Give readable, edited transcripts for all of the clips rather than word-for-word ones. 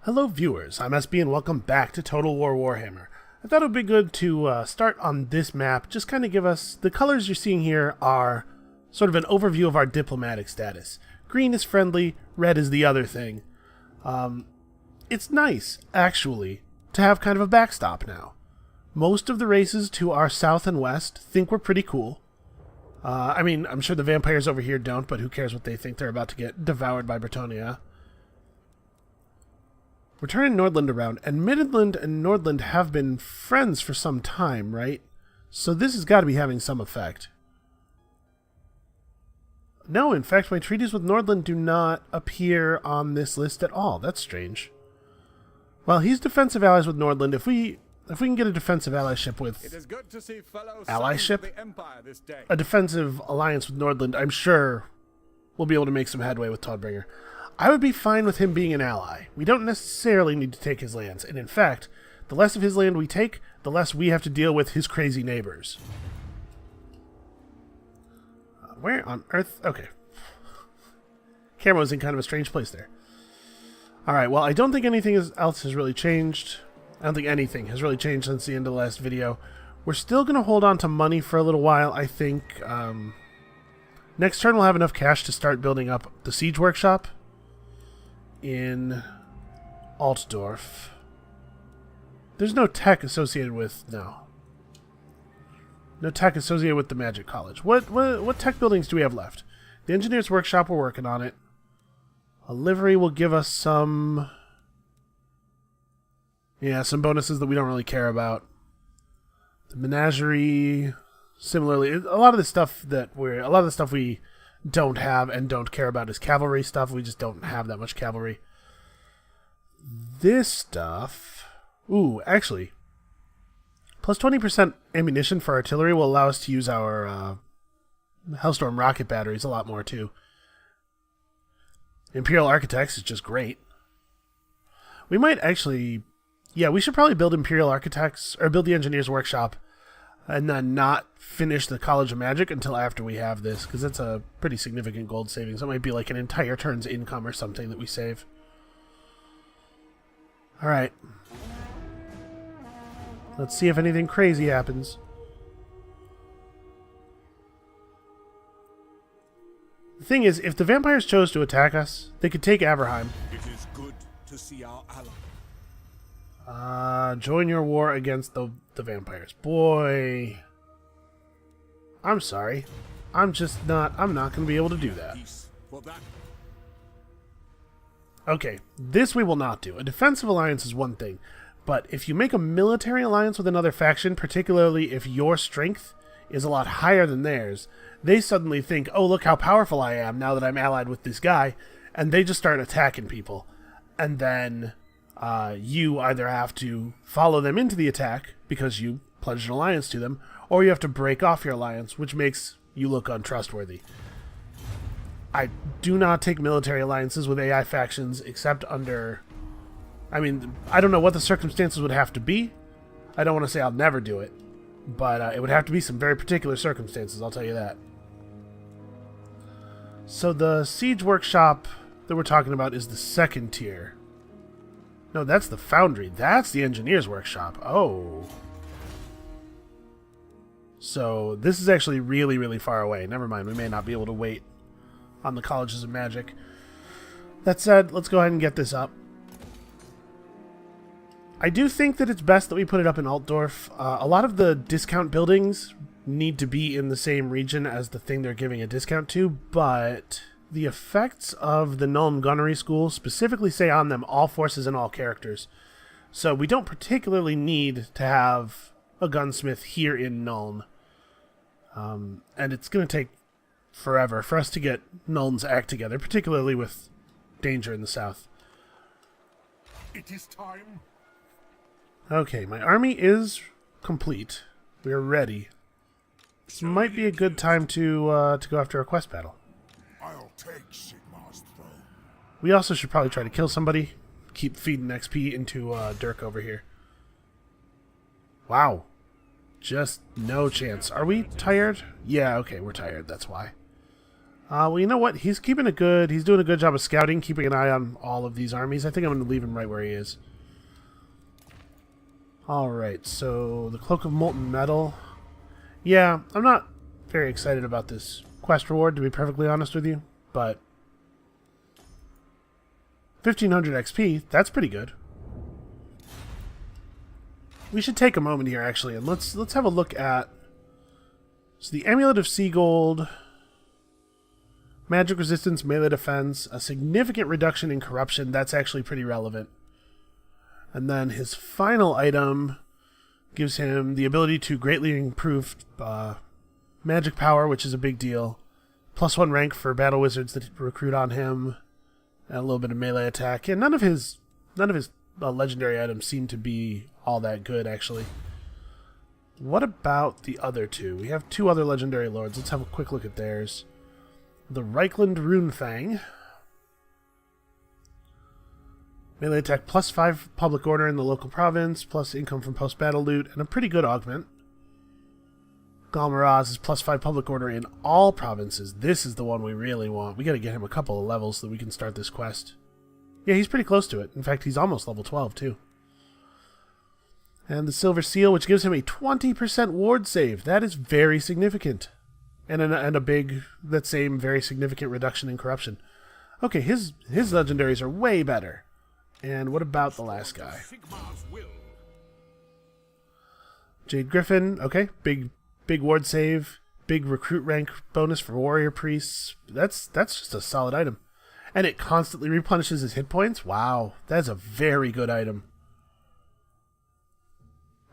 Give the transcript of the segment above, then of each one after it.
Hello viewers, I'm SB and welcome back to Total War Warhammer. I thought it would be good to start on this map, just kind of give us, the colors you're seeing here are sort of an overview of our diplomatic status. Green is friendly, red is the other thing. It's nice, actually, to have kind of a backstop now. Most of the races to our south and west think we're pretty cool. I mean, I'm sure the vampires over here don't, but who cares what they think, they're about to get devoured by Bretonia. We're turning Nordland around, and Midland and Nordland have been friends for some time, right? So this has got to be having some effect. No, in fact, my treaties with Nordland do not appear on this list at all. That's strange. Well, he's defensive allies with Nordland. If we can get a defensive allyship with a defensive alliance with Nordland, I'm sure we'll be able to make some headway with Todbringer. I would be fine with him being an ally. We don't necessarily need to take his lands, and in fact, the less of his land we take, the less we have to deal with his crazy neighbors. Where on earth? Okay. Camera was in kind of a strange place there. Alright, well, I don't think anything else has really changed. I don't think anything has really changed since the end of the last video. We're still going to hold on to money for a little while, I think. Next turn we'll have enough cash to start building up the siege workshop in Altdorf. There's no tech associated with... No tech associated with the Magic College. What tech buildings do we have left? The Engineer's Workshop, we're working on it. A livery will give us some... Yeah, some bonuses that we don't really care about. The Menagerie... Similarly, a lot of the stuff we don't have and don't care about is cavalry stuff. We just don't have that much cavalry. This stuff... Ooh, actually... Plus 20% ammunition for artillery will allow us to use our Hellstorm rocket batteries a lot more, too. Imperial Architects is just great. We might actually... Yeah, we should probably build Imperial Architects, or build the Engineer's Workshop, and then not finish the College of Magic until after we have this, because that's a pretty significant gold savings. It might be like an entire turn's income or something that we save. Alright. Let's see if anything crazy happens. The thing is, if the vampires chose to attack us, they could take Averheim. It is good to see our ally. Join your war against the vampires. Boy. I'm sorry. I'm not going to be able to do that. Okay, this we will not do. A defensive alliance is one thing, but if you make a military alliance with another faction, particularly if your strength is a lot higher than theirs, they suddenly think, oh, look how powerful I am now that I'm allied with this guy, and they just start attacking people. And then... you either have to follow them into the attack because you pledged an alliance to them, or you have to break off your alliance, which makes you look untrustworthy. I do not take military alliances with AI factions except under... I mean, I don't know what the circumstances would have to be. I don't want to say I'll never do it, but it would have to be some very particular circumstances, I'll tell you that. So the Siege Workshop that we're talking about is the second tier. No, that's the Foundry. That's the Engineer's Workshop. Oh. So, this is actually really, really far away. Never mind, we may not be able to wait on the Colleges of Magic. That said, let's go ahead and get this up. I do think that it's best that we put it up in Altdorf. A lot of the discount buildings need to be in the same region as the thing they're giving a discount to, but... The effects of the Nuln Gunnery School specifically say on them all forces and all characters. So we don't particularly need to have a gunsmith here in Nuln. And it's going to take forever for us to get Nuln's act together, particularly with danger in the south. It is time. Okay, my army is complete. We are ready. This might be a good time to go after a quest battle. I'll take Sigmar's throne. We also should probably try to kill somebody. Keep feeding XP into Dirk over here. Wow. Just no chance. Are we tired? Yeah, okay, we're tired. That's why. Well, you know what? He's doing a good job of scouting, keeping an eye on all of these armies. I think I'm going to leave him right where he is. Alright, so the Cloak of Molten Metal. Yeah, I'm not very excited about this quest reward, to be perfectly honest with you, but 1500 XP, that's pretty good. We should take a moment here, actually, and let's have a look at... So the Amulet of Sea Gold, magic resistance, melee defense, a significant reduction in corruption, that's actually pretty relevant. And then his final item gives him the ability to greatly improve magic power, which is a big deal. +1 rank for battle wizards that recruit on him, and a little bit of melee attack. And none of his legendary items seem to be all that good, actually. What about the other two? We have two other legendary lords. Let's have a quick look at theirs. The Reichland Runefang. Melee attack +5 public order in the local province, plus income from post-battle loot, and a pretty good augment. Galmaraz is +5 public order in all provinces. This is the one we really want. We gotta get him a couple of levels so that we can start this quest. Yeah, he's pretty close to it. In fact, he's almost level 12, too. And the Silver Seal, which gives him a 20% ward save. That is very significant. And a big, that same very significant reduction in corruption. Okay, his legendaries are way better. And what about the last guy? Jade Griffin, okay, big ward save, big recruit rank bonus for warrior priests. That's just a solid item. And it constantly replenishes his hit points. Wow, that's a very good item.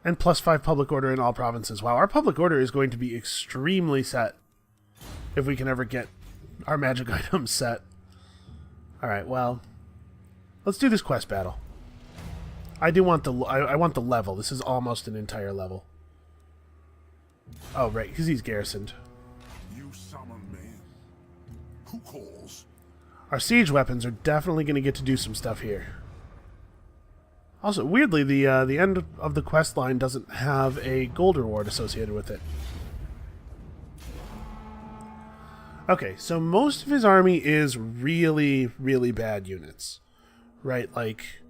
And +5 public order in all provinces. Wow, our public order is going to be extremely set if we can ever get our magic items set. Alright, well, let's do this quest battle. I want the level. This is almost an entire level. Oh, right, because he's garrisoned. You summon me. Who calls? Our siege weapons are definitely going to get to do some stuff here. Also, weirdly, the end of the quest line doesn't have a gold reward associated with it. Okay, so most of his army is really, really bad units. Right, like,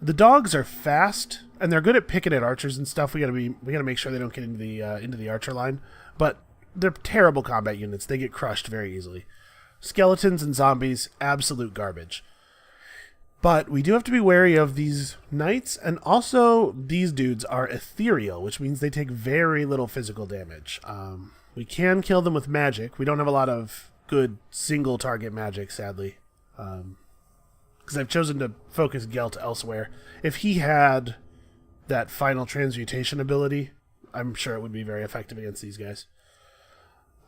the dogs are fast, and they're good at picking at archers and stuff. We gotta make sure they don't get into the archer line. But they're terrible combat units. They get crushed very easily. Skeletons and zombies, absolute garbage. But we do have to be wary of these knights, and also these dudes are ethereal, which means they take very little physical damage. We can kill them with magic. We don't have a lot of good single target magic, sadly. Because I've chosen to focus Gelt elsewhere. If he had that final transmutation ability, I'm sure it would be very effective against these guys.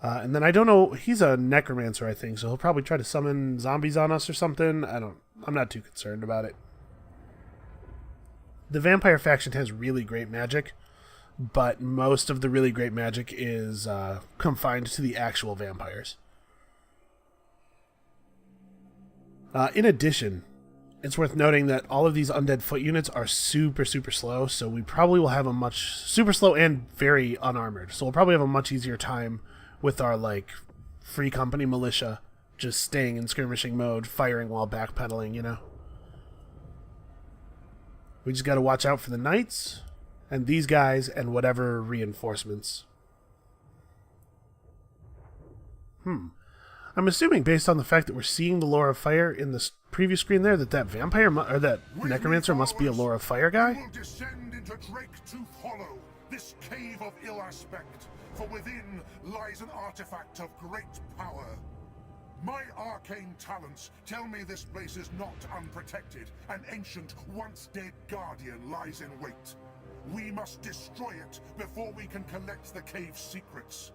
And then I don't know, he's a necromancer, I think, so he'll probably try to summon zombies on us or something. I'm not too concerned about it. The vampire faction has really great magic, but most of the really great magic is confined to the actual vampires. In addition, it's worth noting that all of these undead foot units are super, super slow, so we probably will have a much... super slow and very unarmored, so we'll probably have a much easier time with our, like, free company militia just staying in skirmishing mode, firing while backpedaling, you know? We just gotta watch out for the knights, and these guys, and whatever reinforcements. I'm assuming, based on the fact that we're seeing the Lore of Fire in this previous screen there, that vampire, or that necromancer must be a Lore of Fire guy? We will descend into Drake-Tooth Hollow, this cave of ill aspect, for within lies an artifact of great power. My arcane talents tell me this place is not unprotected. An ancient, once-dead guardian lies in wait. We must destroy it before we can collect the cave's secrets.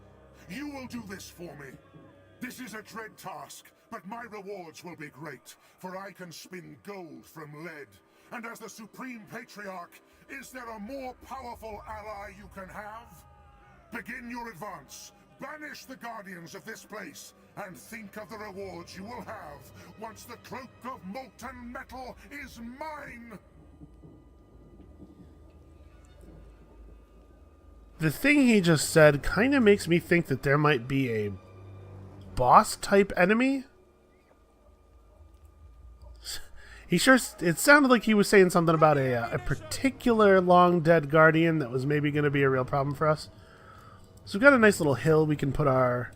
You will do this for me. This is a dread task, but my rewards will be great, for I can spin gold from lead. And as the Supreme Patriarch, is there a more powerful ally you can have? Begin your advance. Banish the guardians of this place, and think of the rewards you will have once the Cloak of Molten Metal is mine! The thing he just said kind of makes me think that there might be boss-type enemy? He sure... It sounded like he was saying something about a particular long-dead guardian that was maybe going to be a real problem for us. So we've got a nice little hill we can put our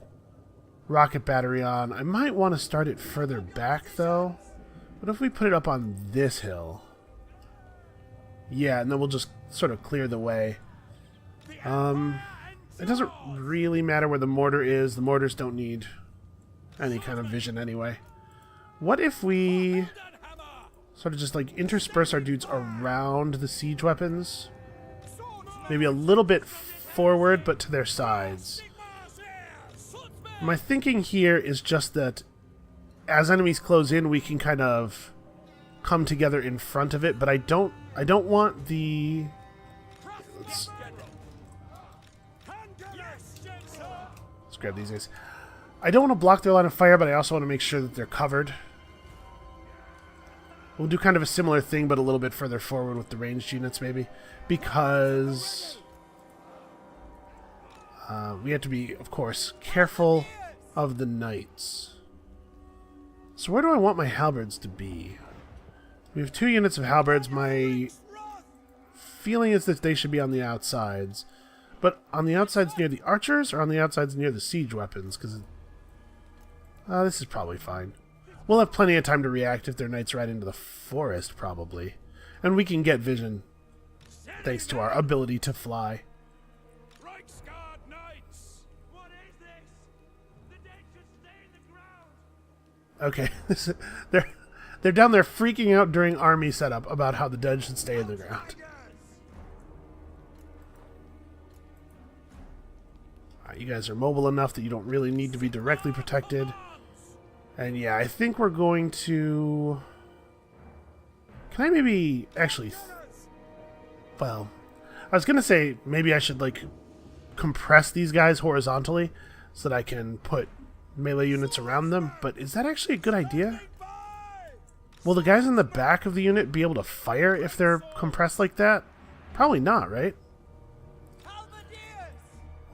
rocket battery on. I might want to start it further back, though. What if we put it up on this hill? Yeah, and then we'll just sort of clear the way. It doesn't really matter where the mortar is. The mortars don't need any kind of vision anyway. What if we sort of just like intersperse our dudes around the siege weapons? Maybe a little bit forward, but to their sides. My thinking here is just that as enemies close in, we can kind of come together in front of it, but I don't want the... Let's grab these guys. I don't want to block their line of fire, but I also want to make sure that they're covered. We'll do kind of a similar thing, but a little bit further forward with the ranged units, maybe. Because we have to be, of course, careful of the knights. So where do I want my halberds to be? We have 2 units of halberds. My feeling is that they should be on the outsides. But on the outsides near the archers, or on the outsides near the siege weapons? Because this is probably fine. We'll have plenty of time to react if their knights ride into the forest, probably. And we can get vision, thanks to our ability to fly. Okay, they're down there freaking out during army setup about how the dead should stay in the ground. Alright, you guys are mobile enough that you don't really need to be directly protected. And yeah, I think we're going to... Can I maybe... Actually... Well, I was going to say maybe I should, like, compress these guys horizontally so that I can put melee units around them, but is that actually a good idea? Will the guys in the back of the unit be able to fire if they're compressed like that? Probably not, right?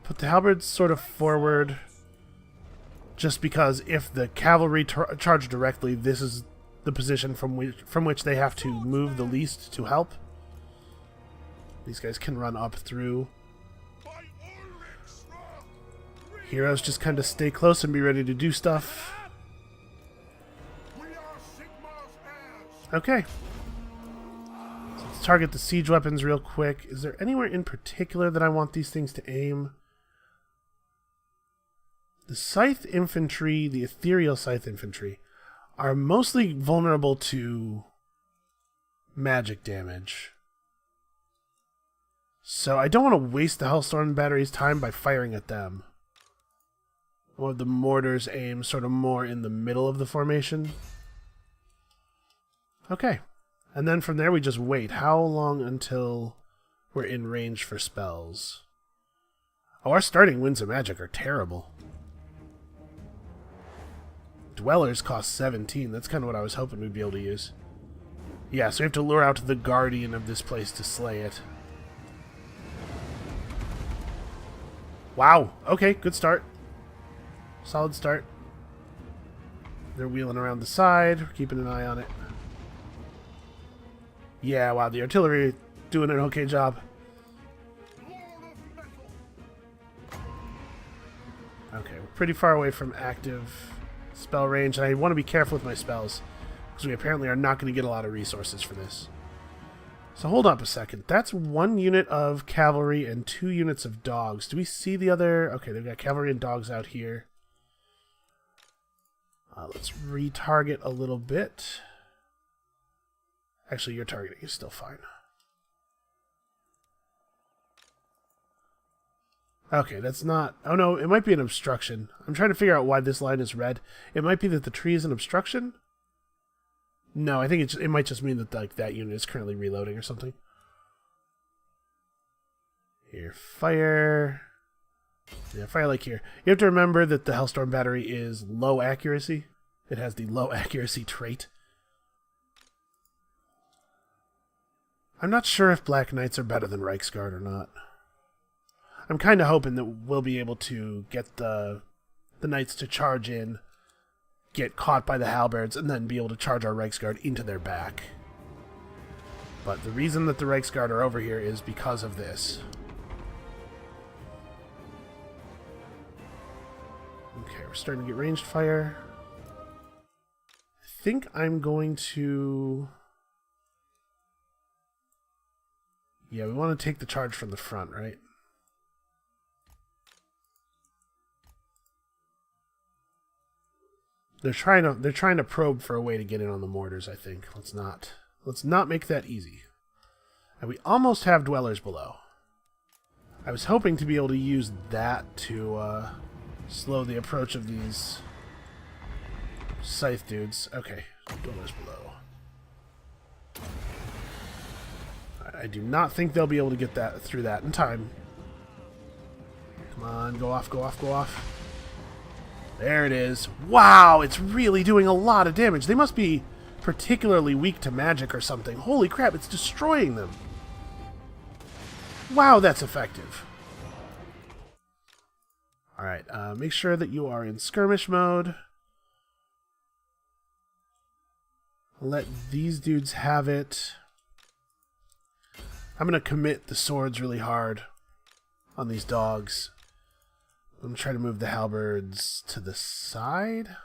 Put the halberds sort of forward, just because if the cavalry charge directly, this is the position from which they have to move the least to help. These guys can run up through. Heroes just kind of stay close and be ready to do stuff. Okay. So let's target the siege weapons real quick. Is there anywhere in particular that I want these things to aim? The scythe infantry, the ethereal scythe infantry, are mostly vulnerable to magic damage. So I don't want to waste the Hellstorm battery's time by firing at them. I want the mortars aim sort of more in the middle of the formation. Okay. And then from there we just wait. How long until we're in range for spells? Oh, our starting winds of magic are terrible. Dwellers cost 17. That's kind of what I was hoping we'd be able to use. Yeah, so we have to lure out the guardian of this place to slay it. Wow. Okay, good start. Solid start. They're wheeling around the side. We're keeping an eye on it. Yeah, wow, the artillery doing an okay job. Okay, we're pretty far away from active spell range, and I want to be careful with my spells, because we apparently are not going to get a lot of resources for this. So hold up a second. That's 1 unit of cavalry and 2 units of dogs. Do we see the other... Okay, they've got cavalry and dogs out here. Let's retarget a little bit. Actually, your targeting is still fine. Okay, that's not... Oh no, it might be an obstruction. I'm trying to figure out why this line is red. It might be that the tree is an obstruction? No, I think it might just mean that like that unit is currently reloading or something. Here, fire... Yeah, fire like here. You have to remember that the Hellstorm battery is low accuracy. It has the low accuracy trait. I'm not sure if Black Knights are better than Reiksguard or not. I'm kind of hoping that we'll be able to get the the knights to charge in, get caught by the halberds, and then be able to charge our Reiksguard into their back. But the reason that the Reiksguard are over here is because of this. Okay, we're starting to get ranged fire. I think I'm going to... Yeah, we want to take the charge from the front, right? They're trying to probe for a way to get in on the mortars, I think. Let's not make that easy. And we almost have dwellers below. I was hoping to be able to use that to slow the approach of these scythe dudes. Okay, dwellers below. I do not think they'll be able to get that through that in time. Come on, go off, go off, go off. There it is. Wow, it's really doing a lot of damage. They must be particularly weak to magic or something. Holy crap, it's destroying them. Wow, that's effective. Alright, make sure that you are in skirmish mode. Let these dudes have it. I'm going to commit the swords really hard on these dogs. I'm going to try to move the halberds to the side.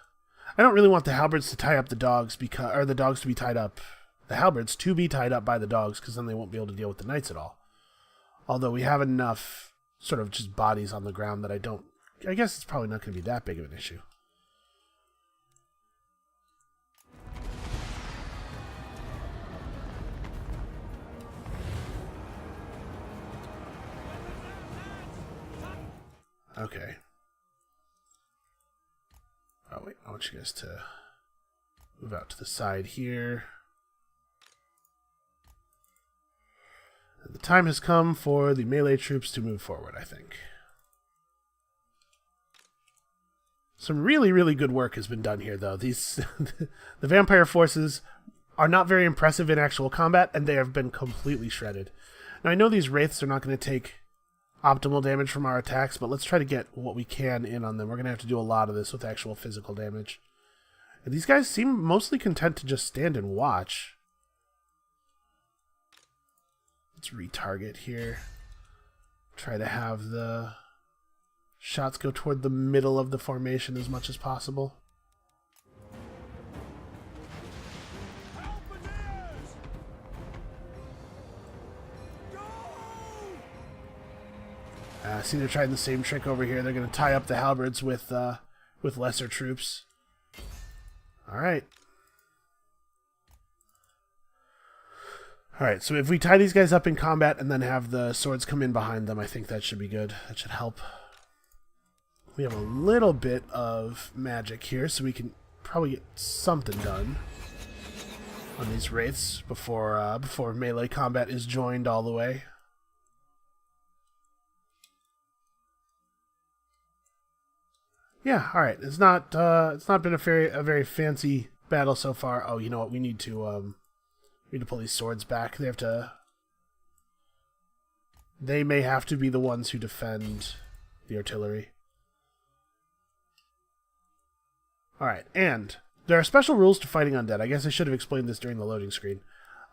I don't really want the halberds to tie up the dogs, or the dogs to be tied up. The halberds to be tied up by the dogs, because then they won't be able to deal with the knights at all. Although we have enough sort of just bodies on the ground that I guess it's probably not going to be that big of an issue. Okay. Oh, wait. I want you guys to move out to the side here. And the time has come for the melee troops to move forward, I think. Some really, really good work has been done here, though. These the vampire forces are not very impressive in actual combat, and they have been completely shredded. Now, I know these wraiths are not going to take optimal damage from our attacks, but let's try to get what we can in on them. We're going to have to do a lot of this with actual physical damage. And these guys seem mostly content to just stand and watch. Let's retarget here. Try to have the shots go toward the middle of the formation as much as possible. See, they're trying the same trick over here. They're going to tie up the halberds with lesser troops. All right. All right, so if we tie these guys up in combat and then have the swords come in behind them, I think that should be good. That should help. We have a little bit of magic here, so we can probably get something done on these wraiths before melee combat is joined all the way. Yeah, all right. It's not been a very fancy battle so far. Oh, you know what? We need to pull these swords back. They may have to be the ones who defend the artillery. All right, and there are special rules to fighting undead. I guess I should have explained this during the loading screen.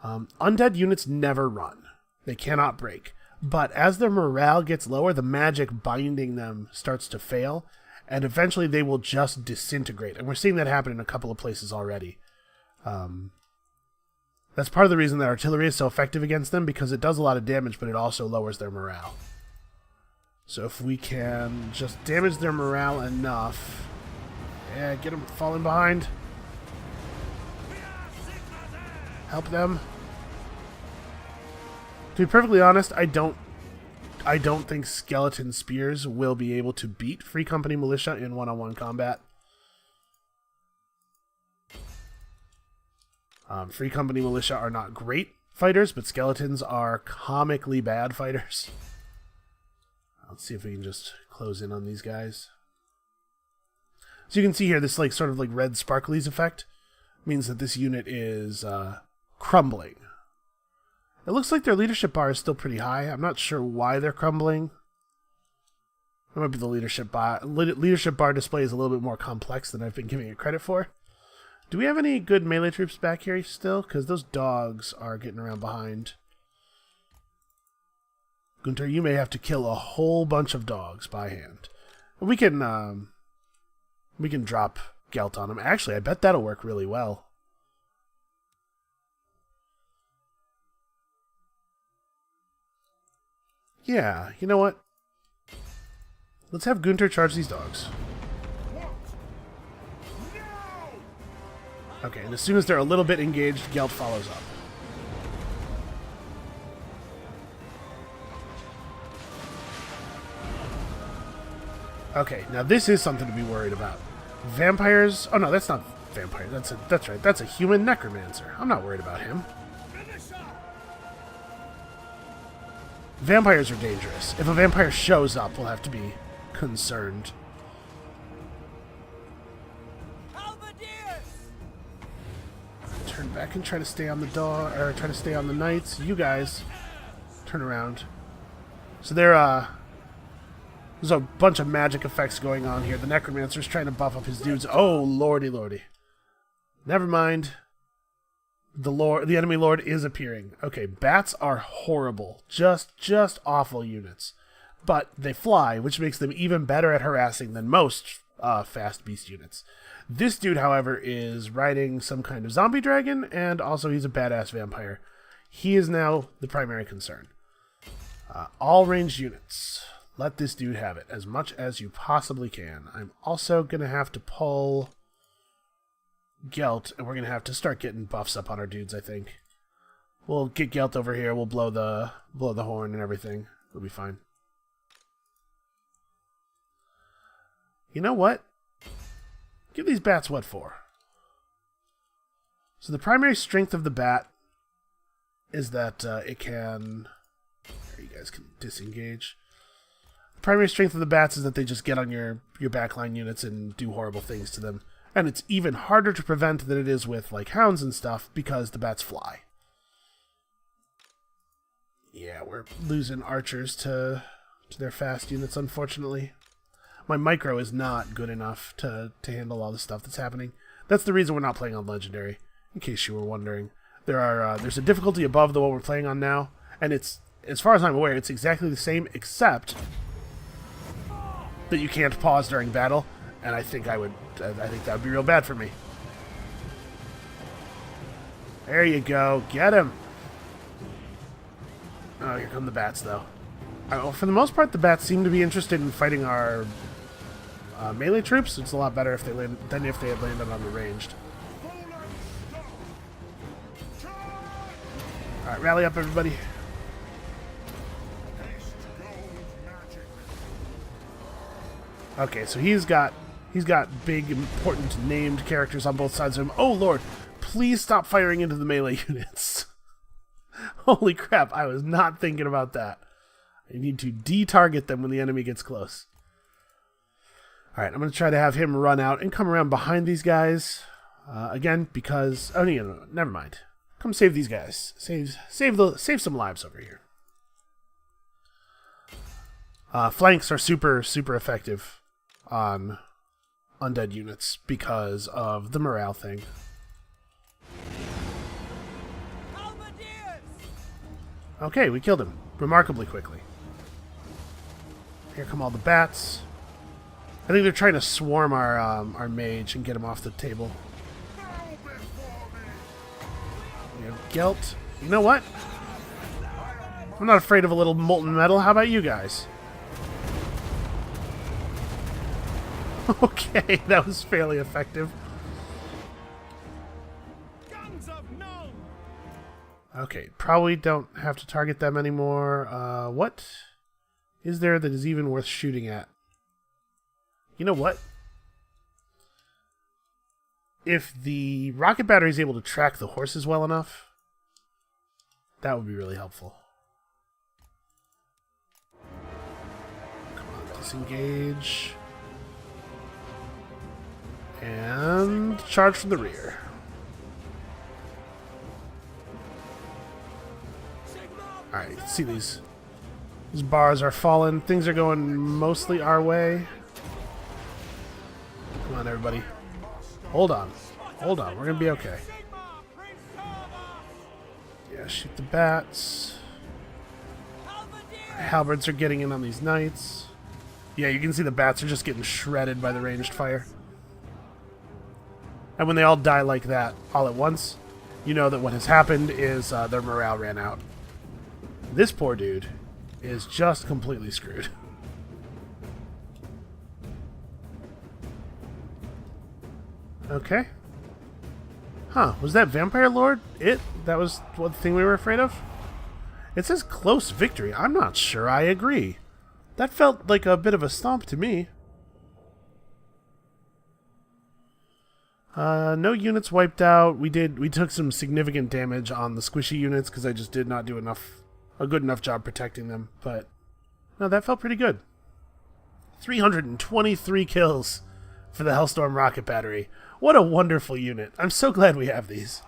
Undead units never run. They cannot break. But as their morale gets lower, the magic binding them starts to fail, and eventually they will just disintegrate. And we're seeing that happen in a couple of places already. That's part of the reason that artillery is so effective against them, because it does a lot of damage, but it also lowers their morale. So if we can just damage their morale enough... Yeah, get them falling behind. Help them. To be perfectly honest, I don't think skeleton spears will be able to beat Free Company Militia in one-on-one combat. Free Company Militia are not great fighters, but skeletons are comically bad fighters. Let's see if we can just close in on these guys. So you can see here, this sort of red sparklies effect means that this unit is crumbling. It looks like their leadership bar is still pretty high. I'm not sure why they're crumbling. That might be the leadership bar. Leadership bar display is a little bit more complex than I've been giving it credit for. Do we have any good melee troops back here still? Because those dogs are getting around behind. Gunter, you may have to kill a whole bunch of dogs by hand. We can drop Gelt on them. Actually, I bet that'll work really well. Yeah, you know what? Let's have Gunter charge these dogs. Okay, and as soon as they're a little bit engaged, Gelt follows up. Okay, now this is something to be worried about. Vampires... Oh no, that's not vampire. That's right. That's a human necromancer. I'm not worried about him. Vampires are dangerous. If a vampire shows up, we'll have to be concerned. Turn back and try to stay on the dog, or try to stay on the knights. You guys, turn around. So there's a bunch of magic effects going on here. The necromancer's trying to buff up his dudes. Oh lordy, lordy. Never mind. The enemy lord is appearing. Okay, bats are horrible. Just awful units. But they fly, which makes them even better at harassing than most fast beast units. This dude, however, is riding some kind of zombie dragon, and also he's a badass vampire. He is now the primary concern. All ranged units. Let this dude have it as much as you possibly can. I'm also going to have to pull Gelt, and we're going to have to start getting buffs up on our dudes, I think. We'll get Gelt over here. We'll blow the horn and everything. It'll be fine. You know what? Give these bats what for? So the primary strength of the bat is that it can... There, you guys can disengage. The primary strength of the bats is that they just get on your backline units and do horrible things to them. And it's even harder to prevent than it is with like hounds and stuff because the bats fly. Yeah, we're losing archers to their fast units, unfortunately. My micro is not good enough to handle all the stuff that's happening. That's the reason we're not playing on Legendary, in case you were wondering. There's a difficulty above the one we're playing on now, and it's, as far as I'm aware, it's exactly the same, except that you can't pause during battle, and I think that would be real bad for me. There you go. Get him. Oh, here come the bats, though. Well, for the most part, the bats seem to be interested in fighting our melee troops. It's a lot better if they land than if they had landed on the ranged. All right, rally up, everybody. Okay, so he's got big, important, named characters on both sides of him. Oh lord, please stop firing into the melee units. Holy crap, I was not thinking about that. I need to de-target them when the enemy gets close. Alright, I'm going to try to have him run out and come around behind these guys. Again, because... Oh, no, never mind. Come save these guys. Save some lives over here. Flanks are super effective on undead units because of the morale thing. Okay, we killed him remarkably quickly. Here come all the bats. I think they're trying to swarm our mage and get him off the table. We have Gelt. You know what? I'm not afraid of a little molten metal. How about you guys? Okay, that was fairly effective. Okay, probably don't have to target them anymore. What is there that is even worth shooting at? You know what? If the rocket battery is able to track the horses well enough, that would be really helpful. Come on, disengage. And charge from the rear. Alright, you can see these These bars are falling. Things are going mostly our way. Come on, everybody. Hold on. Hold on. We're going to be okay. Yeah, shoot the bats. Our halberds are getting in on these knights. Yeah, you can see the bats are just getting shredded by the ranged fire. And when they all die like that all at once, you know that what has happened is their morale ran out. This poor dude is just completely screwed. Okay. Huh, was that Vampire Lord it? That was what the thing we were afraid of? It says close victory. I'm not sure I agree. That felt like a bit of a stomp to me. No units wiped out. We took some significant damage on the squishy units because I just did not do a good enough job protecting them. But no, that felt pretty good. 323 kills for the Hellstorm Rocket Battery. What a wonderful unit. I'm so glad we have these.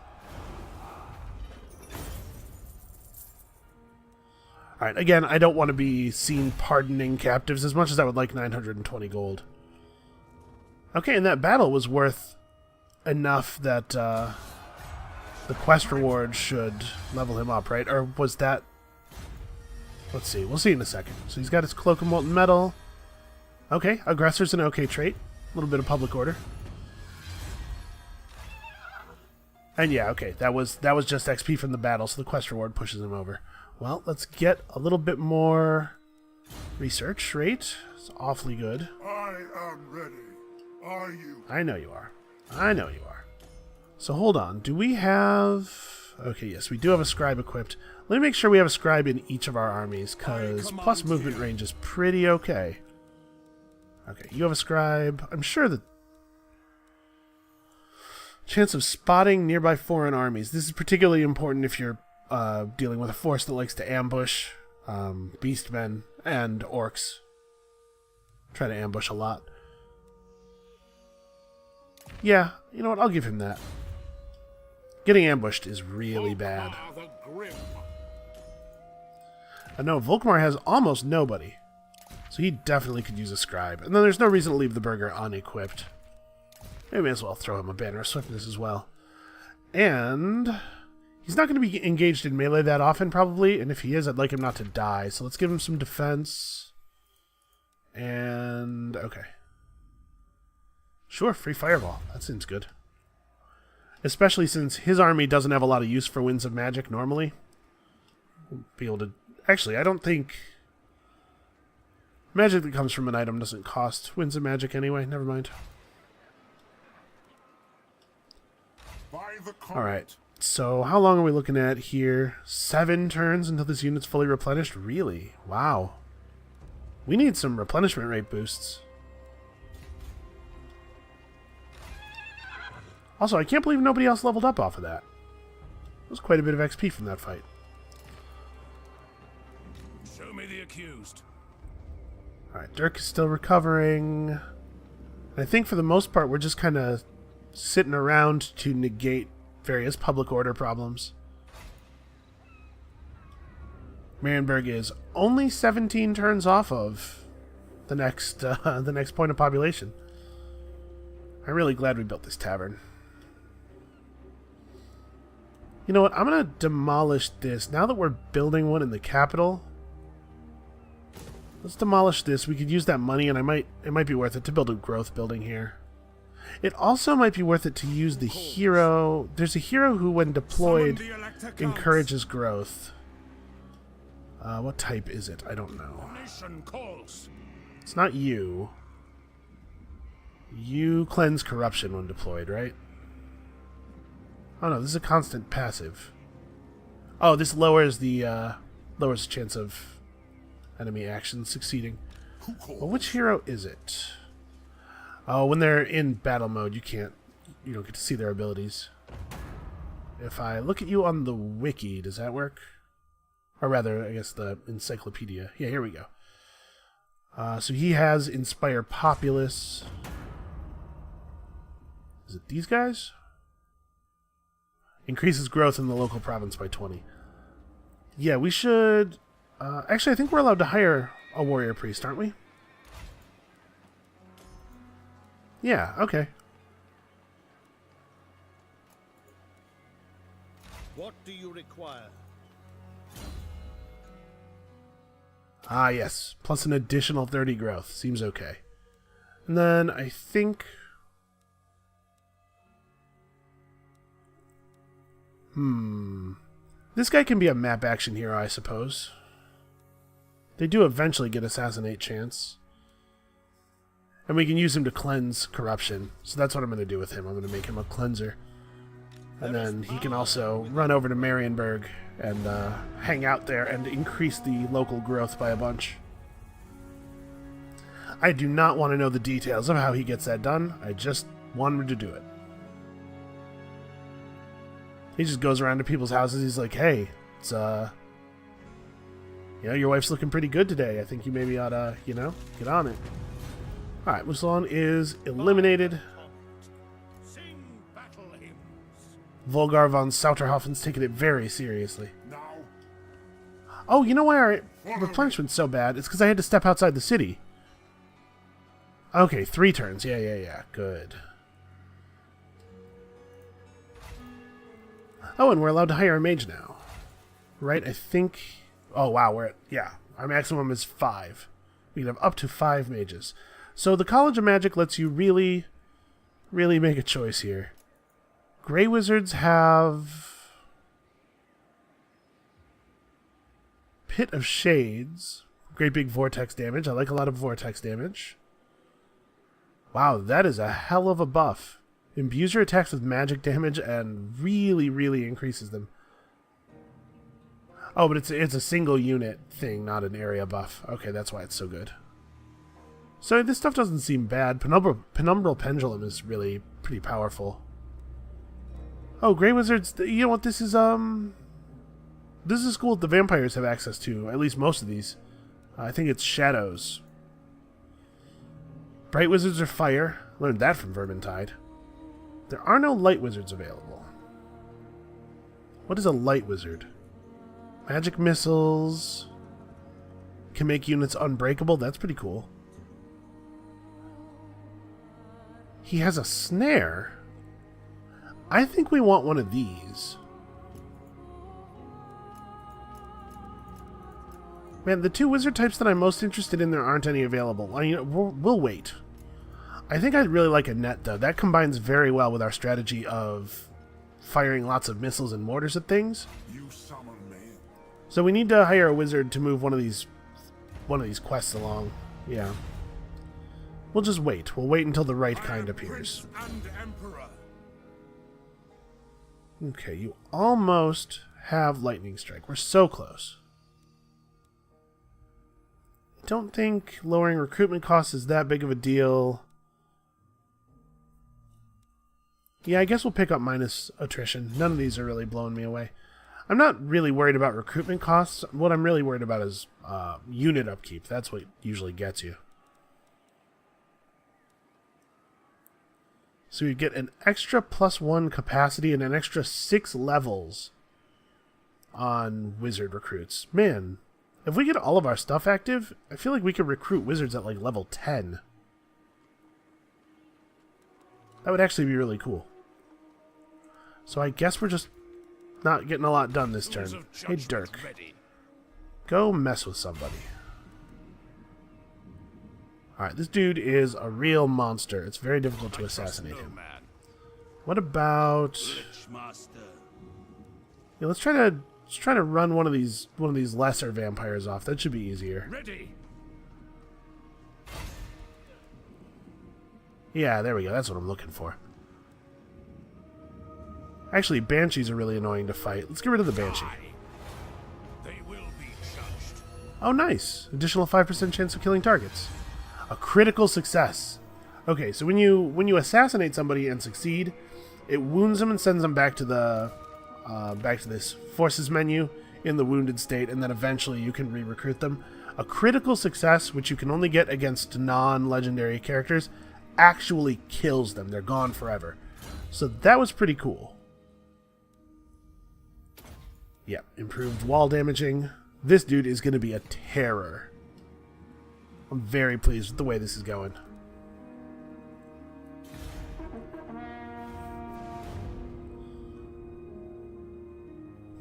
Alright, again, I don't want to be seen pardoning captives as much as I would like 920 gold. Okay, and that battle was worth enough that the quest reward should level him up, right? Or was that... Let's see. We'll see in a second. So he's got his Cloak of Molten Metal. Okay, Aggressor's an okay trait. A little bit of Public Order. And yeah, okay, that was just XP from the battle, so the quest reward pushes him over. Well, let's get a little bit more research rate. It's awfully good. I am ready. Are you? I know you are. I know you are. So hold on. Do we have... Okay, yes, we do have a scribe equipped. Let me make sure we have a scribe in each of our armies, because plus movement range is pretty okay. Okay, you have a scribe. I'm sure that... Chance of spotting nearby foreign armies. This is particularly important if you're dealing with a force that likes to ambush beastmen and orcs. Try to ambush a lot. Yeah, you know what? I'll give him that. Getting ambushed is really bad. I know Volkmar has almost nobody, so he definitely could use a scribe. And then there's no reason to leave the burger unequipped. Maybe may as well throw him a banner of swiftness as well. And he's not going to be engaged in melee that often, probably. And if he is, I'd like him not to die. So let's give him some defense. And okay. Sure, free fireball. That seems good. Especially since his army doesn't have a lot of use for Winds of Magic normally. We'll be able to... Actually, I don't think... Magic that comes from an item doesn't cost Winds of Magic anyway. Never mind. Alright, so how long are we looking at here? 7 turns until this unit's fully replenished? Really? Wow. We need some replenishment rate boosts. Also, I can't believe nobody else leveled up off of that. That was quite a bit of XP from that fight. Show me the accused. Alright, Dirk is still recovering. And I think for the most part we're just kind of sitting around to negate various public order problems. Marienburg is only 17 turns off of the next point of population. I'm really glad we built this tavern. You know what? I'm going to demolish this. Now that we're building one in the capital, let's demolish this. We could use that money, and it might be worth it to build a growth building here. It also might be worth it to use the hero. There's a hero who, when deployed, encourages growth. What type is it? I don't know. It's not you. You cleanse corruption when deployed, right? Oh no, this is a constant passive. Oh, this lowers the chance of enemy actions succeeding. Well, which hero is it? Oh, when they're in battle mode, you don't get to see their abilities. If I look at you on the wiki, does that work? Or rather, I guess the encyclopedia. Yeah, here we go. So he has Inspire Populace. Is it these guys? Increases growth in the local province by 20. Yeah, we should Actually, I think we're allowed to hire a warrior priest, aren't we? Yeah, okay. What do you require? Ah, yes. Plus an additional 30 growth. Seems okay. And then I think... This guy can be a map action hero, I suppose. They do eventually get assassinate chance. And we can use him to cleanse corruption. So that's what I'm going to do with him. I'm going to make him a cleanser. And then he can also run over to Marienburg and hang out there and increase the local growth by a bunch. I do not want to know the details of how he gets that done. I just want him to do it. He just goes around to people's houses. He's like, hey, it's, you know, your wife's looking pretty good today. I think you maybe ought to, you know, get on it. Alright, Musalon is eliminated. Sing battle hymns. Volgar von Sauterhofen's taking it very seriously. Now, Oh, you know why our replenishment's so bad? It's because I had to step outside the city. Okay, 3 turns. Yeah. Good. Oh, and we're allowed to hire a mage now. Right, I think... Oh, wow, we're at... Yeah, our maximum is 5. We can have up to 5 mages. So the College of Magic lets you really make a choice here. Grey Wizards have... Pit of Shades. Great big vortex damage. I like a lot of vortex damage. Wow, that is a hell of a buff. Imbues your attacks with magic damage and really increases them. Oh, but it's a single unit thing, not an area buff. Okay, that's why it's so good. So this stuff doesn't seem bad. Penumbral Pendulum is really pretty powerful. Oh, Grey Wizards, you know what, this is a school that the vampires have access to, at least most of these. I think it's Shadows. Bright Wizards are fire. Learned that from Vermintide. There are no light wizards available. What is a light wizard? Magic missiles. Can make units unbreakable. That's pretty cool. He has a snare. I think we want one of these. Man, the 2 wizard types that I'm most interested in, there aren't any available. I mean, we'll wait. I think I'd really like a net, though. That combines very well with our strategy of firing lots of missiles and mortars at things. you summon me. So we need to hire a wizard to move one of these quests along. Yeah. We'll just wait. We'll wait until the right kind appears. Prince and Emperor. Okay, you almost have Lightning Strike. We're so close. I don't think lowering recruitment costs is that big of a deal. Yeah, I guess we'll pick up minus attrition. None of these are really blowing me away. I'm not really worried about recruitment costs. What I'm really worried about is unit upkeep. That's what usually gets you. So you get an extra +1 capacity and an extra 6 levels on wizard recruits. Man, if we get all of our stuff active, I feel like we could recruit wizards at like level 10. That would actually be really cool. So I guess we're just not getting a lot done this turn. Hey, Dirk. Go mess with somebody. Alright, this dude is a real monster. It's very difficult to assassinate him. What about... Yeah, let's try to run one of these lesser vampires off. That should be easier. Ready. Yeah, there we go. That's what I'm looking for. Actually, banshees are really annoying to fight. Let's get rid of the banshee. They will be judged. Oh, nice. Additional 5% chance of killing targets. A critical success. Okay, so when you assassinate somebody and succeed, it wounds them and sends them back to the back to this forces menu in the wounded state, and then eventually you can re-recruit them. A critical success, which you can only get against non-legendary characters, actually kills them. They're gone forever. So that was pretty cool. Yeah, improved wall damaging, This dude is going to be a terror. I'm very pleased with the way this is going.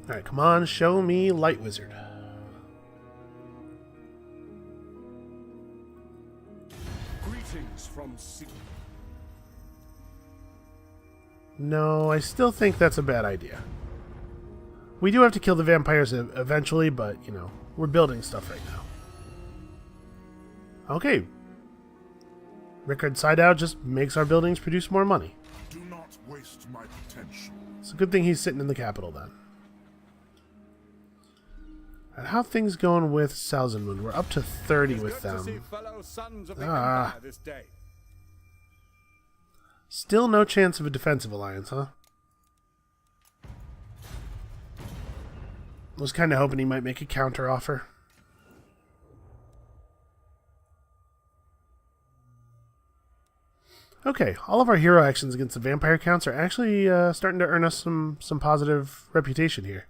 Alright, come on, show me Light Wizard. Greetings from sea. No, I still think that's a bad idea. We do have to kill the vampires eventually, but, you know, we're building stuff right now. Okay. Rickard Sideout just makes our buildings produce more money. Do not waste my potential. It's a good thing he's sitting in the capital then. And how things going with Salzenmund? We're up to 30 with them. This day. Still no chance of a defensive alliance, huh? I was kind of hoping he might make a counter offer. Okay, all of our hero actions against the vampire counts are actually starting to earn us some positive reputation here.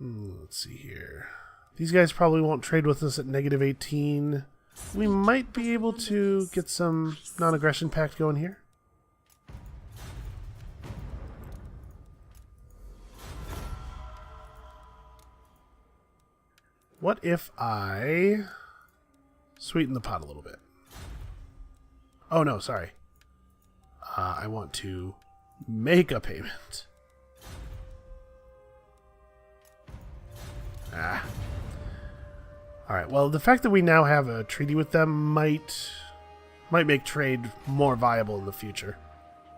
Let's see here. These guys probably won't trade with us at negative 18. We might be able to get some non-aggression pact going here. What if I sweeten the pot a little bit? Oh no, sorry. I want to make a payment. Alright, well, the fact that we now have a treaty with them might make trade more viable in the future,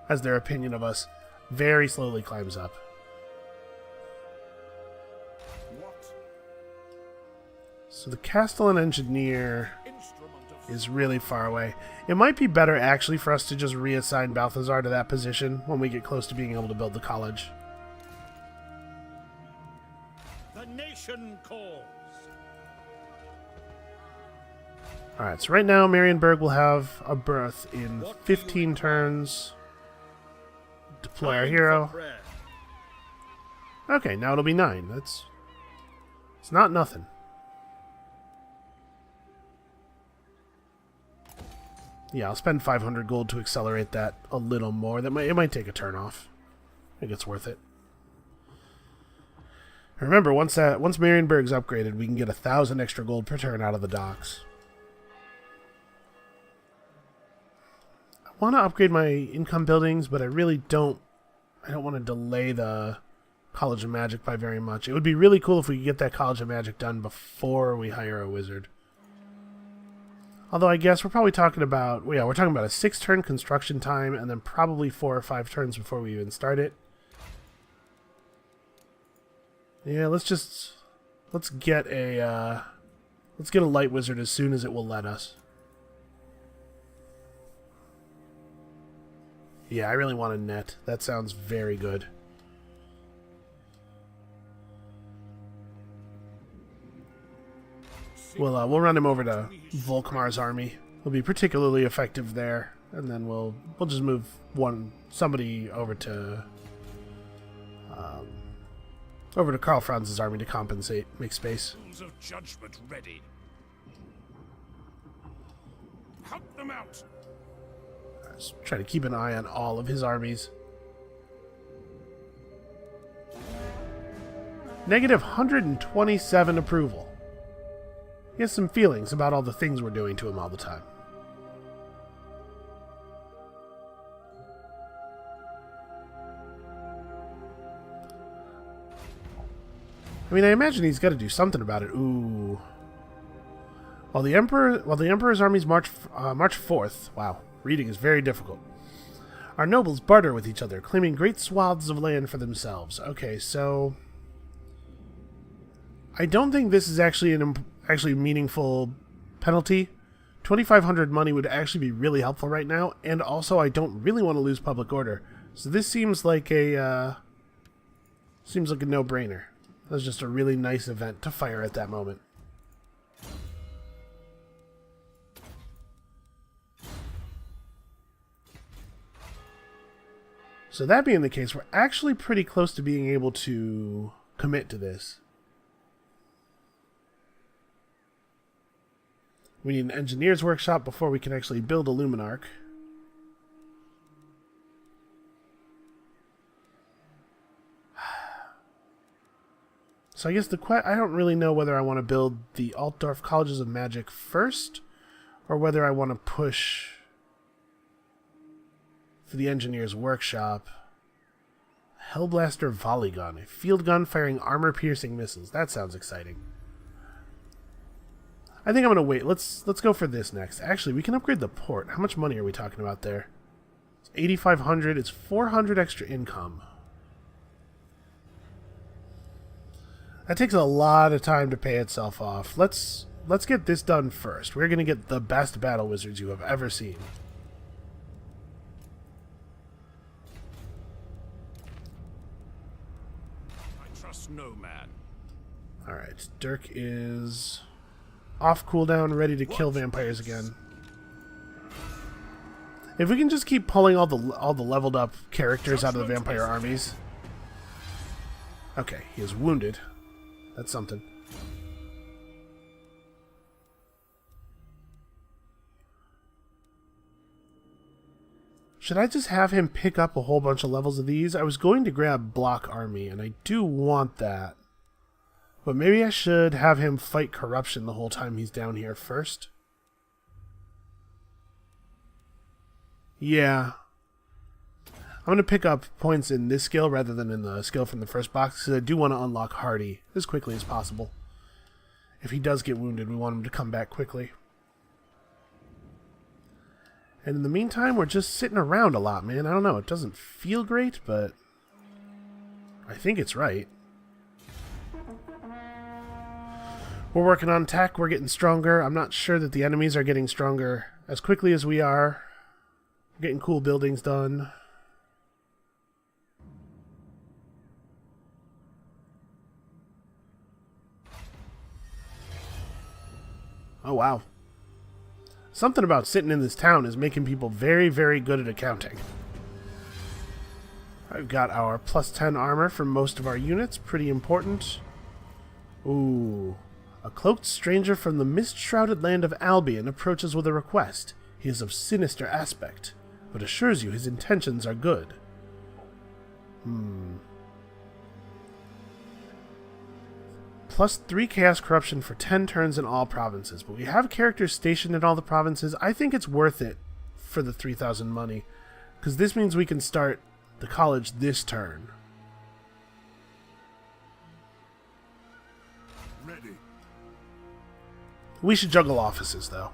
as their opinion of us very slowly climbs up. What? So the Castellan Engineer is really far away. It might be better, actually, for us to just reassign Balthazar to that position when we get close to being able to build the college. The nation calls. Alright, so right now Marienburg will have a birth in 15 turns. Deploy our hero. Okay, now it'll be 9. It's not nothing. Yeah, I'll spend 500 gold to accelerate that a little more. It might take a turn off. I think it's worth it. Remember, once Marienburg's upgraded, we can get 1,000 extra gold per turn out of the docks. I want to upgrade my income buildings, but I really don't. I don't want to delay the College of Magic by very much. It would be really cool if we could get that College of Magic done before we hire a wizard. Although I guess we're probably talking about, well, yeah, we're talking about a 6-turn construction time, and then probably 4 or 5 turns before we even start it. Yeah, let's get a light wizard as soon as it will let us. Yeah, I really want a net. That sounds very good. We'll run him over to Volkmar's army. He'll be particularly effective there, and then we'll just move somebody over to Karl Franz's army to compensate, make space. Tools of judgment ready. Hunt them out. Just try to keep an eye on all of his armies. Negative 127 approval. He has some feelings about all the things we're doing to him all the time. I mean, I imagine he's got to do something about it. Ooh. While the Emperor's armies march 4th. Wow, reading is very difficult. Our nobles barter with each other, claiming great swaths of land for themselves. Okay, so I don't think this is actually a meaningful penalty. 2,500 money would actually be really helpful right now, and also I don't really want to lose public order. So this seems like a no-brainer. That was just a really nice event to fire at that moment. So that being the case, we're actually pretty close to being able to commit to this. We need an engineer's workshop before we can actually build a Luminarch. So I guess I don't really know whether I want to build the Altdorf Colleges of Magic first, or whether I want to push for the engineer's workshop. Hellblaster volley gun, a field gun firing armor-piercing missiles. That sounds exciting. I think I'm gonna wait. Let's go for this next. Actually, we can upgrade the port. How much money are we talking about there? It's 8,500. It's 400 extra income. That takes a lot of time to pay itself off. Let's get this done first. We're gonna get the best battle wizards you have ever seen. I trust no man. Alright, Dirk is off cooldown, ready to kill vampires again. If we can just keep pulling all the leveled up characters out of the vampire armies. Okay, he is wounded. That's something. Should I just have him pick up a whole bunch of levels of these? I was going to grab Block Army, and I do want that. But maybe I should have him fight corruption the whole time he's down here first. Yeah. I'm going to pick up points in this skill rather than in the skill from the first box, because I do want to unlock Hardy as quickly as possible. If he does get wounded, we want him to come back quickly. And in the meantime, we're just sitting around a lot, man. I don't know, it doesn't feel great, but I think it's right. We're working on tech, we're getting stronger. I'm not sure that the enemies are getting stronger as quickly as we are. We're getting cool buildings done. Oh, wow. Something about sitting in this town is making people very, very good at accounting. I've got our plus 10 armor for most of our units. Pretty important. Ooh. A cloaked stranger from the mist-shrouded land of Albion approaches with a request. He is of sinister aspect, but assures you his intentions are good. Plus 3 Chaos Corruption for 10 turns in all provinces. But we have characters stationed in all the provinces. I think it's worth it for the 3,000 money, because this means we can start the college this turn. Ready. We should juggle offices, though.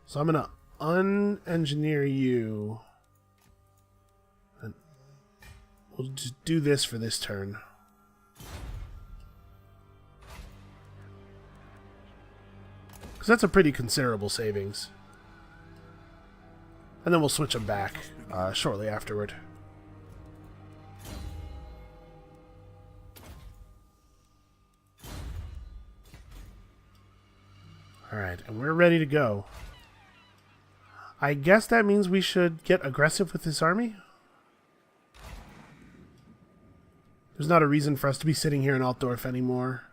So I'm going to unengineer you. And we'll just do this for this turn. Because that's a pretty considerable savings. And then we'll switch them back shortly afterward. Alright, and we're ready to go. I guess that means we should get aggressive with this army? There's not a reason for us to be sitting here in Altdorf anymore.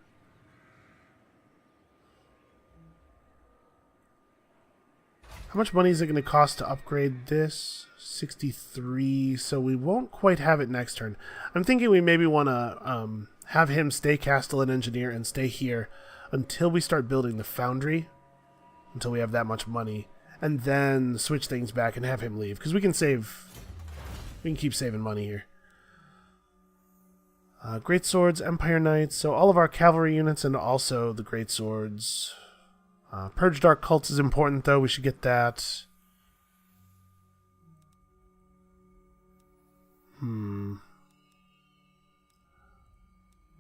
How much money is it going to cost to upgrade this? 63, so we won't quite have it next turn. I'm thinking we maybe want to have him stay Castellan Engineer and stay here until we start building the foundry, until we have that much money, and then switch things back and have him leave, because we can keep saving money here. Great Swords, Empire Knights, so all of our cavalry units and also the Great Swords. Purge Dark Cults is important, though. We should get that.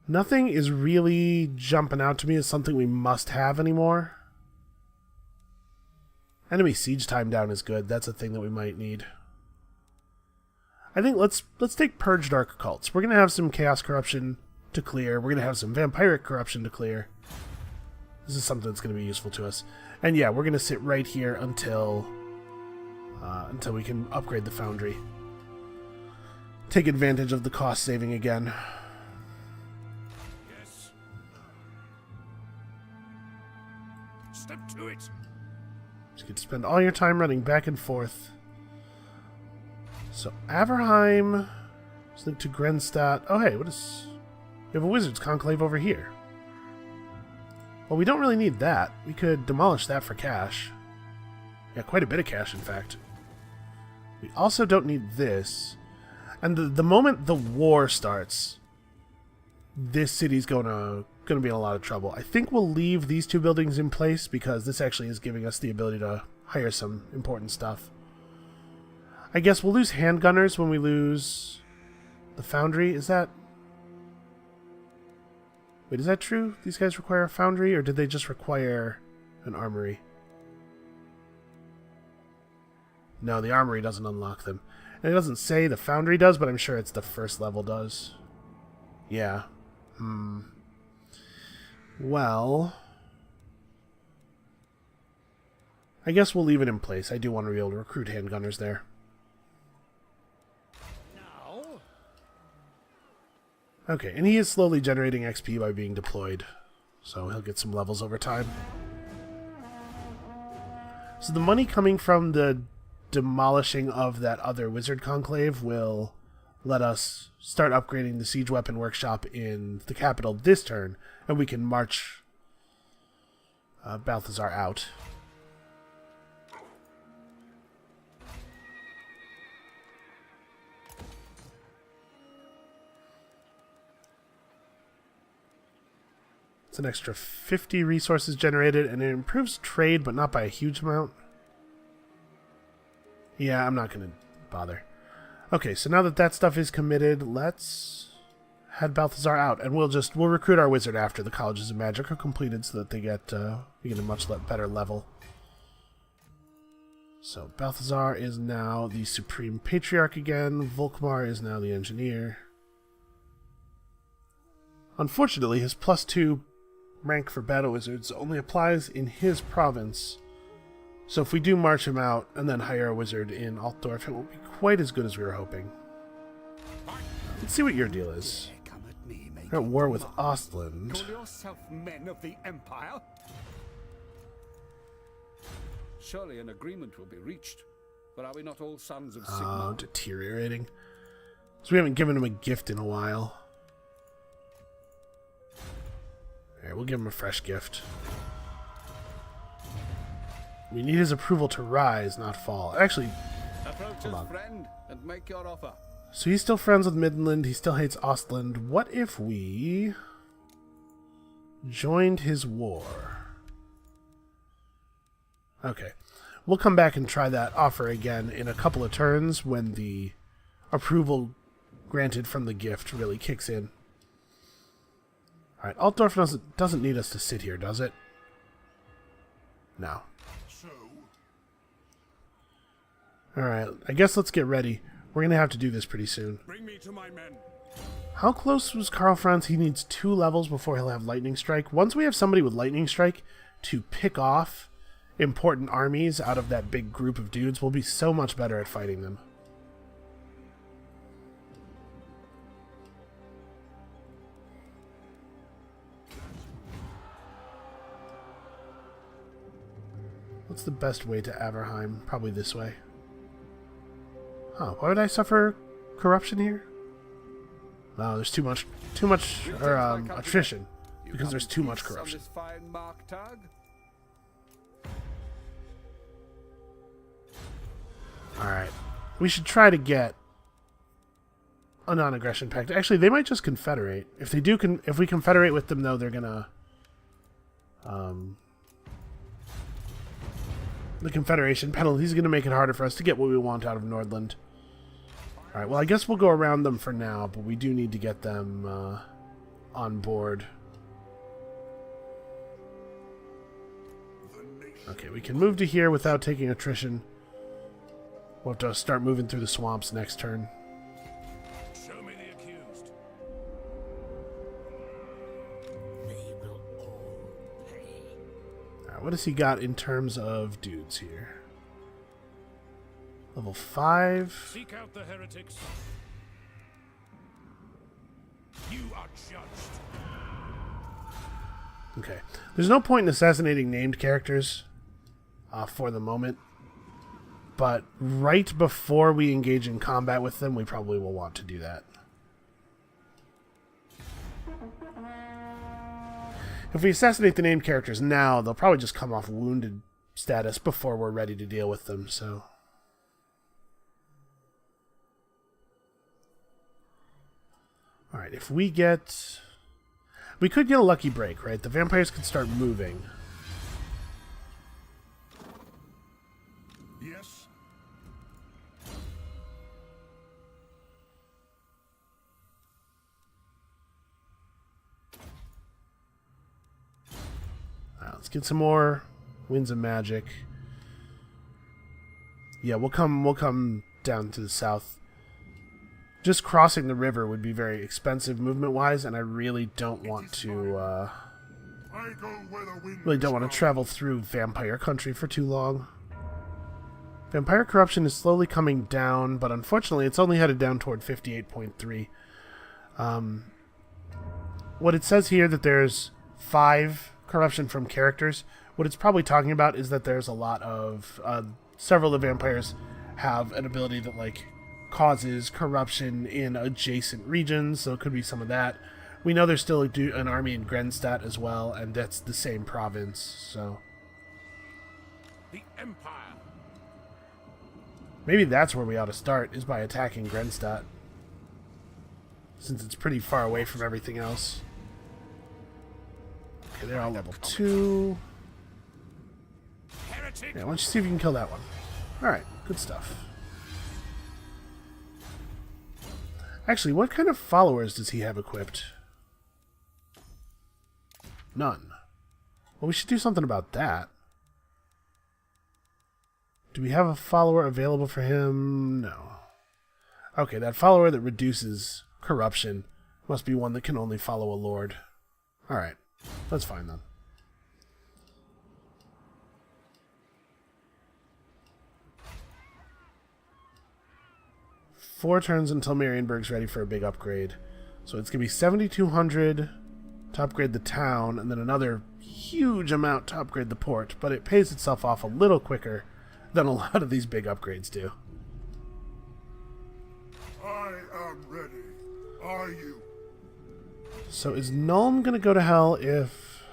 Nothing is really jumping out to me as something we must have anymore. Enemy siege time down is good. That's a thing that we might need. I think let's take Purge Dark Cults. We're going to have some Chaos Corruption to clear. We're going to have some Vampiric Corruption to clear. This is something that's going to be useful to us. And yeah, we're going to sit right here until we can upgrade the foundry. take advantage of the cost saving again. Yes. Step to it. You could spend all your time running back and forth. So, Averheim is linked to Grenstadt. Oh, hey, what is... We have a Wizard's Conclave over here. Well, we don't really need that. We could demolish that for cash. Yeah, quite a bit of cash, in fact. We also don't need this. And the moment the war starts, this city's gonna be in a lot of trouble. I think we'll leave these two buildings in place because this actually is giving us the ability to hire some important stuff. I guess we'll lose handgunners when we lose the foundry. Is that... Wait, is that true? These guys require a foundry, or did they just require an armory? No, the armory doesn't unlock them. And it doesn't say the foundry does, but I'm sure it's the first level does. Yeah. Well... I guess we'll leave it in place. I do want to be able to recruit handgunners there. Now, Okay, and he is slowly generating XP by being deployed. So he'll get some levels over time. So the money coming from the demolishing of that other wizard conclave will let us start upgrading the siege weapon workshop in the capital this turn, and we can march Balthazar out. It's an extra 50 resources generated, and it improves trade, but not by a huge amount. Yeah, I'm not going to bother. Okay, so now that that stuff is committed, let's head Balthazar out, and we'll recruit our wizard after the colleges of magic are completed, so that they get a much better level. So Balthazar is now the Supreme Patriarch again. Volkmar is now the Engineer. Unfortunately, his +2 rank for battle wizards only applies in his province. So if we do march him out and then hire a wizard in Altdorf, it won't be quite as good as we were hoping. Let's see what your deal is. You're at war with Ostland. Call yourself men of the Empire? Surely an agreement will be reached. But are we not all sons of Sigmar? Oh, deteriorating. So we haven't given him a gift in a while. Alright, we'll give him a fresh gift. We need his approval to rise, not fall. Actually, Approach us, friend, and make your offer. so he's still friends with Midland. He still hates Ostland. What if we joined his war? Okay. We'll come back and try that offer again in a couple of turns when the approval granted from the gift really kicks in. Alright, Altdorf doesn't need us to sit here, does it? No. So, Alright, I guess let's get ready. We're going to have to do this pretty soon. Bring me to my men. How close was Karl Franz? He needs 2 levels before he'll have Lightning Strike. Once we have somebody with Lightning Strike to pick off important armies out of that big group of dudes, we'll be so much better at fighting them. What's the best way to Averheim? Probably this way. Huh, why would I suffer corruption here? No, there's too much attrition. Because there's too much corruption. Alright. We should try to get a non-aggression pact. Actually, they might just confederate. If they do, if we confederate with them, though, they're gonna... the Confederation penalty is going to make it harder for us to get what we want out of Nordland. Alright, well, I guess we'll go around them for now, but we do need to get them on board. Okay, we can move to here without taking attrition. We'll have to start moving through the swamps next turn. Show me the accused. they will all pay. Alright, what has he got in terms of dudes here? Level 5. Seek out the heretics. are judged. Okay. There's no point in assassinating named characters for the moment. But right before we engage in combat with them, we probably will want to do that. If we assassinate the named characters now, they'll probably just come off wounded status before we're ready to deal with them, so... Alright, if we get... We could get a lucky break, right? The vampires could start moving. Yes? Alright, let's get some more Winds of Magic. Yeah, we'll come down to the south. Just crossing the river would be very expensive movement-wise, and I really don't want to, I go where the wind really don't want to travel through vampire country for too long. Vampire corruption is slowly coming down, but unfortunately it's only headed down toward 58.3. What it says here that there's 5 corruption from characters, what it's probably talking about is that there's a lot of, several of the vampires have an ability that, like, causes corruption in adjacent regions, so it could be some of that. We know there's still an army in Grenstadt as well, and that's the same province, so... The Empire. Maybe that's where we ought to start, is by attacking Grenstadt. Since it's pretty far away from everything else. Okay, they're all level 2. Heretic. Yeah, why don't you see if you can kill that one. Alright, good stuff. Actually, what kind of followers does he have equipped? None. Well, we should do something about that. Do we have a follower available for him? No. Okay, that follower that reduces corruption must be one that can only follow a lord. Alright, that's fine then. Four turns until Marienburg's ready for a big upgrade. So it's going to be 7,200 to upgrade the town, and then another huge amount to upgrade the port, but it pays itself off a little quicker than a lot of these big upgrades do. I am ready. Are you? So is Nuln going to go to hell if...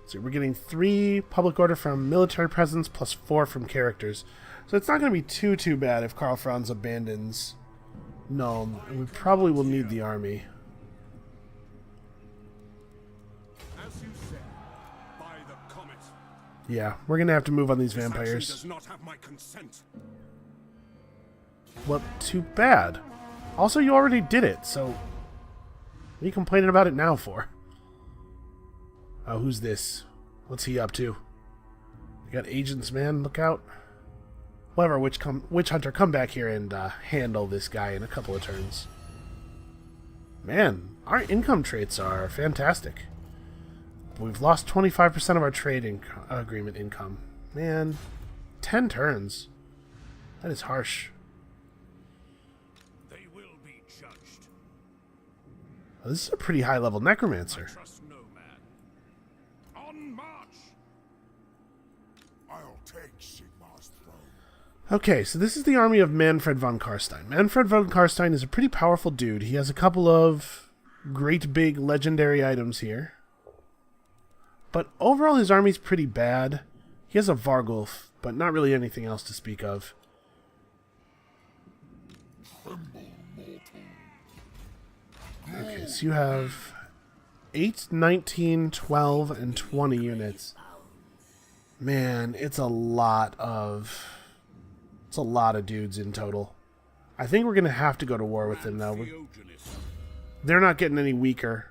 So we're getting 3 public order from military presence plus 4 from characters. So it's not going to be too bad if Karl Franz abandons Nuln, and we probably will need the army. As you said, by the comet. Yeah, we're going to have to move on these This action vampires. does not have my consent. Well, too bad. Also, you already did it, so... What are you complaining about it now for? Oh, who's this? What's he up to? You got agents, man. Look out. Whatever, Witch Hunter, come back here and handle this guy in a couple of turns. Man, our income traits are fantastic. We've lost 25% of our trade agreement income. Man, 10 turns. That is harsh. They will be judged. Oh, this is a pretty high-level necromancer. Trust no man. On march. I'll take Sigmar's throne. Okay, so this is the army of Manfred von Karstein. Manfred von Karstein is a pretty powerful dude. He has a couple of great big legendary items here. But overall his army's pretty bad. He has a Vargulf, but not really anything else to speak of. Okay, so you have 8, 19, 12, and 20 units. Man, it's a lot of dudes in total. I think we're going to have to go to war with them, though. They're not getting any weaker.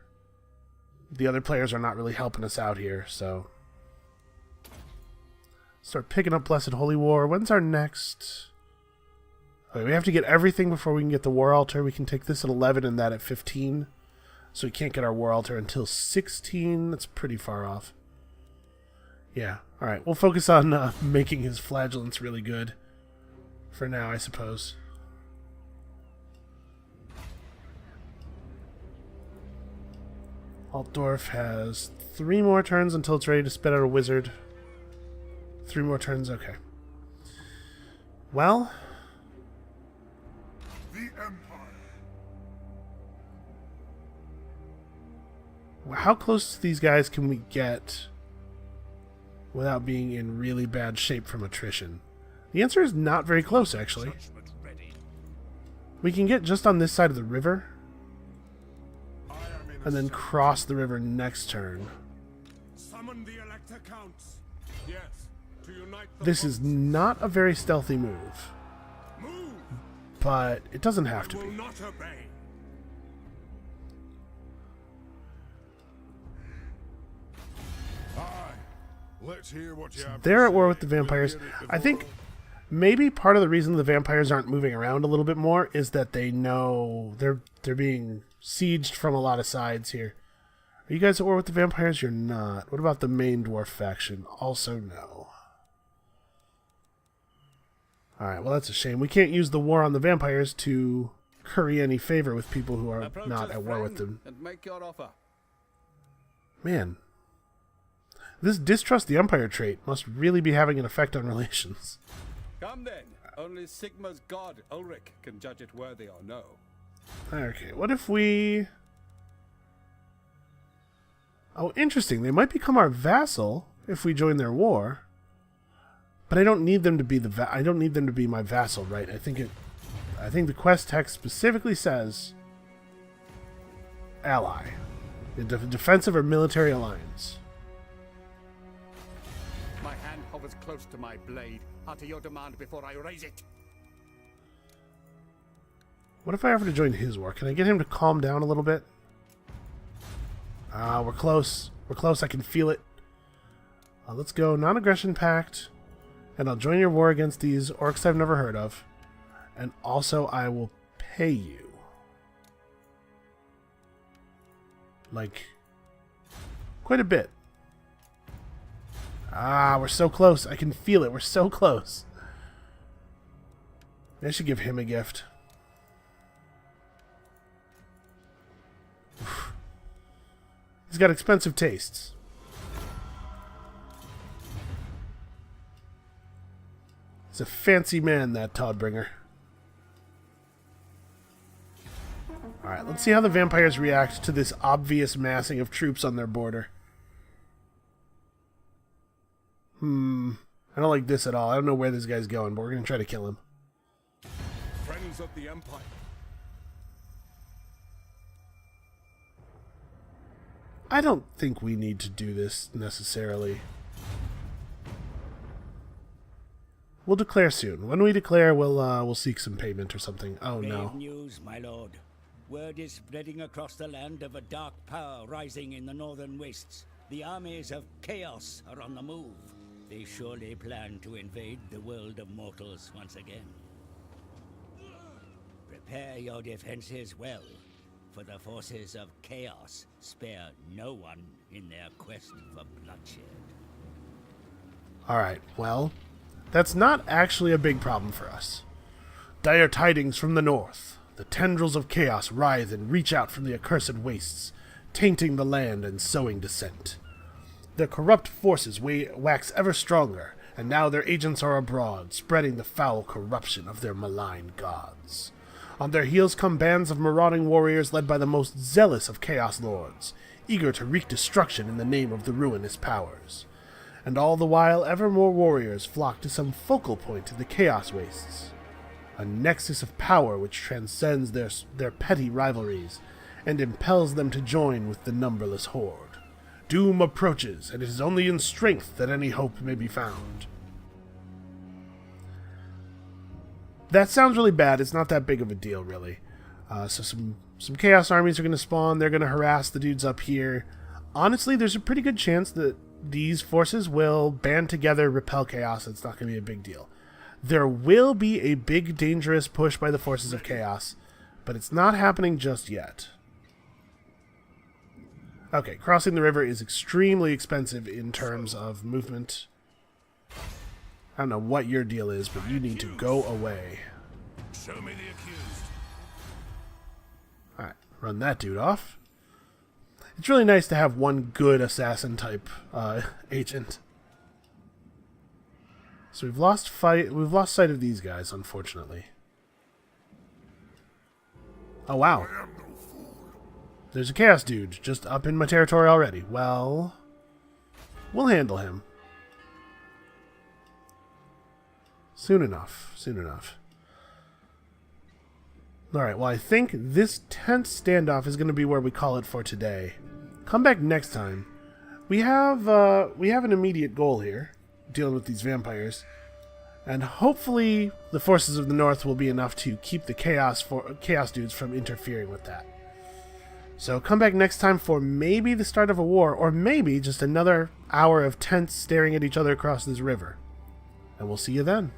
The other players are not really helping us out here, so... Start picking up Blessed Holy War. When's our next... Okay, we have to get everything before we can get the War Altar. We can take this at 11 and that at 15. So we can't get our War Altar until 16. That's pretty far off. Yeah, alright. We'll focus on making his flagellants really good. For now, I suppose. Altdorf has 3 more turns until it's ready to spit out a wizard. 3 more turns, okay. Well, The Empire. how close to these guys can we get without being in really bad shape from attrition? The answer is not very close, actually. Judgment ready. We can get just on this side of the river, I am in and then ascent. cross the river next turn. Summon the Elector Counts. Yes, to unite the This is not a very stealthy move, Move! but it doesn't have to Will be. not obey. Aye. Let's hear what you have They're to at war say. with the vampires. We'll hear it I think before- maybe part of the reason the vampires aren't moving around a little bit more is that they know they're being sieged from a lot of sides here. Are you guys at war with the vampires? You're not. What about the main dwarf faction? Also no. Alright, well that's a shame. We can't use the war on the vampires to curry any favor with people who are Approach not us, at war with friend, them. and make your offer. Man. This distrust the Empire trait must really be having an effect on relations. Come then. Only Sigma's god, Ulrich, can judge it worthy or no. Okay, what if we... Oh, interesting. They might become our vassal if we join their war. But I don't need them to be I don't need them to be my vassal, right? I think the quest text specifically says ally. A defensive or military alliance. My hand hovers close to my blade. Utter your demand before I raise it. What if I offer to join his war? Can I get him to calm down a little bit? We're close. We're close. I can feel it. Let's go non-aggression pact. And I'll join your war against these orcs I've never heard of. And also I will pay you. Like, quite a bit. We're so close. I can feel it. We're so close. I should give him a gift. He's got expensive tastes. He's a fancy man, that Toddbringer. Alright, let's see how the vampires react to this obvious massing of troops on their border. I don't like this at all. I don't know where this guy's going, but we're going to try to kill him. Friends of the Empire. I don't think we need to do this necessarily. We'll declare soon. When we declare, we'll seek some payment or something. Oh no. Grave news, my lord. Word is spreading across the land of a dark power rising in the northern wastes. The armies of chaos are on the move. They surely plan to invade the world of mortals once again. Prepare your defenses well, for the forces of chaos spare no one in their quest for bloodshed. Alright, well, that's not actually a big problem for us. Dire tidings from the north. The tendrils of chaos writhe and reach out from the accursed wastes, tainting the land and sowing dissent. Their corrupt forces wax ever stronger, and now their agents are abroad, spreading the foul corruption of their malign gods. On their heels come bands of marauding warriors led by the most zealous of Chaos Lords, eager to wreak destruction in the name of the ruinous powers. And all the while, ever more warriors flock to some focal point in the Chaos Wastes, a nexus of power which transcends their petty rivalries and impels them to join with the numberless horde. Doom approaches, and it is only in strength that any hope may be found. That sounds really bad. It's not that big of a deal, really. So some Chaos armies are going to spawn. They're going to harass the dudes up here. Honestly, there's a pretty good chance that these forces will band together, repel Chaos. It's not going to be a big deal. There will be a big, dangerous push by the forces of Chaos, but it's not happening just yet. Okay, crossing the river is extremely expensive in terms of movement. I don't know what your deal is, but you need to go away. Show me the accused. Alright, run that dude off. It's really nice to have one good assassin type agent. So we've lost sight of these guys, unfortunately. Oh wow. There's a chaos dude just up in my territory already. Well, we'll handle him. Soon enough. Soon enough. Alright, well I think this tense standoff is going to be where we call it for today. Come back next time. We have an immediate goal here, dealing with these vampires. And hopefully the forces of the north will be enough to keep the chaos dudes from interfering with that. So come back next time for maybe the start of a war, or maybe just another hour of tents staring at each other across this river. And we'll see you then.